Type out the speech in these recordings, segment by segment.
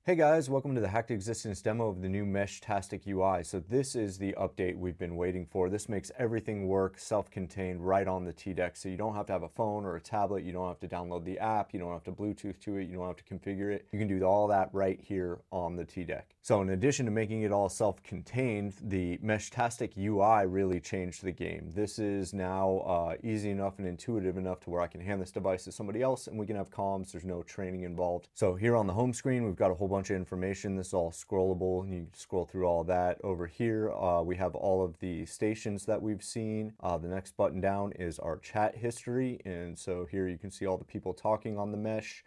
Hey guys, welcome to the Hacked Existence demo of the new Meshtastic UI. So this is the update we've been waiting for. This makes everything work self-contained right on the TDeck. So you don't have to have a phone or a tablet. You don't have to download the app. You don't have to Bluetooth to it. You don't have to configure it. You can do all that right here on the TDeck. So in addition to making it all self-contained, the Meshtastic UI really changed the game. This is now easy enough and intuitive enough to where I can hand this device to somebody else and we can have comms. There's no training involved. So here on the home screen, we've got a whole bunch of information. This is all scrollable and you can scroll through all that. Over here we have all of the stations that we've seen. The next button down is our chat history, and so here you can see all the people talking on the mesh.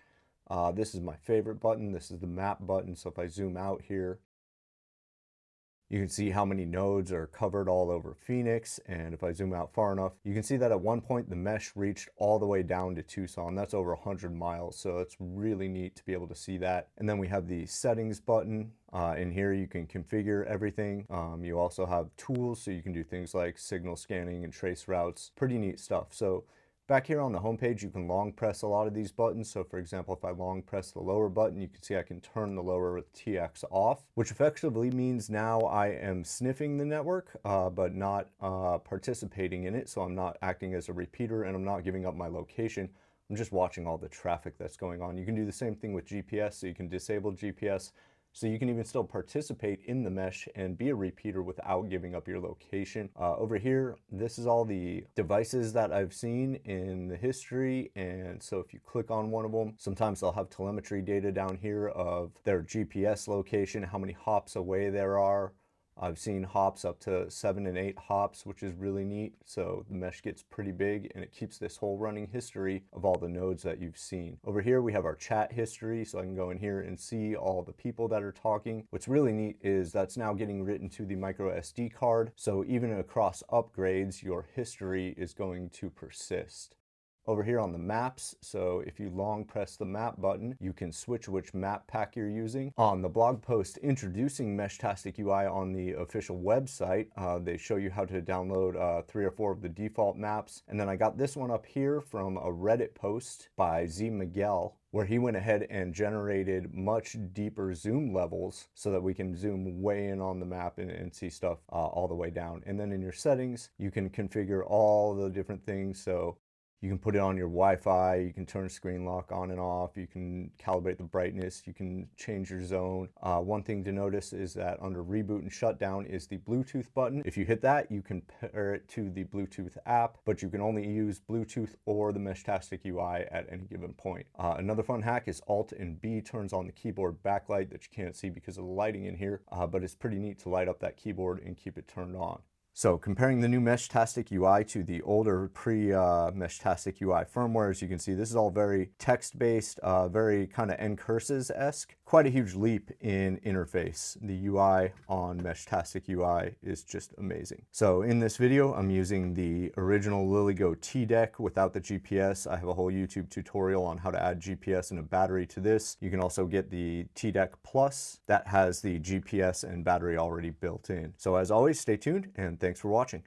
This is my favorite button. This is the map button. So if I zoom out here, you can see how many nodes are covered all over Phoenix, and if I zoom out far enough, you can see that at one point the mesh reached all the way down to Tucson. That's over 100 miles, so it's really neat to be able to see that. And then we have the settings button. In here you can configure everything. You also have tools, so you can do things like signal scanning and trace routes. Pretty neat stuff. So back here on the home page, you can long press a lot of these buttons. So for example, if I long press the lower button, you can see I can turn the lower TX off, which effectively means now I am sniffing the network, but not participating in it. So I'm not acting as a repeater and I'm not giving up my location. I'm just watching all the traffic that's going on. You can do the same thing with GPS. So you can disable GPS. So you can even still participate in the mesh and be a repeater without giving up your location. Over here, this is all the devices that I've seen in the history. And so if you click on one of them, sometimes they'll have telemetry data down here of their GPS location, how many hops away there are. I've seen hops up to 7 and 8 hops, which is really neat. So the mesh gets pretty big and it keeps this whole running history of all the nodes that you've seen. Over here, we have our chat history. So I can go in here and see all the people that are talking. What's really neat is that's now getting written to the micro SD card. So even across upgrades, your history is going to persist. Over here on the maps, so if you long press the map button, you can switch which map pack you're using. On the blog post introducing Meshtastic UI on the official website, they show you how to download 3 or 4 of the default maps. And then I got this one up here from a Reddit post by Z Miguel, where he went ahead and generated much deeper zoom levels so that we can zoom way in on the map and see stuff all the way down. And then in your settings, you can configure all the different things. So you can put it on your Wi-Fi, you can turn screen lock on and off, you can calibrate the brightness, you can change your zone. One thing to notice is that under reboot and shutdown is the Bluetooth button. If you hit that, you can pair it to the Bluetooth app, but you can only use Bluetooth or the Meshtastic UI at any given point. Another fun hack is Alt and B turns on the keyboard backlight that you can't see because of the lighting in here, but it's pretty neat to light up that keyboard and keep it turned on. So comparing the new Meshtastic UI to the older pre-Meshtastic UI firmware, as you can see, this is all very text-based, very kind of ncurses-esque. Quite a huge leap in interface. The UI on Meshtastic UI is just amazing. So in this video, I'm using the original Lilygo TDeck without the GPS. I have a whole YouTube tutorial on how to add GPS and a battery to this. You can also get the TDeck Plus that has the GPS and battery already built in. So as always, stay tuned and thanks for watching.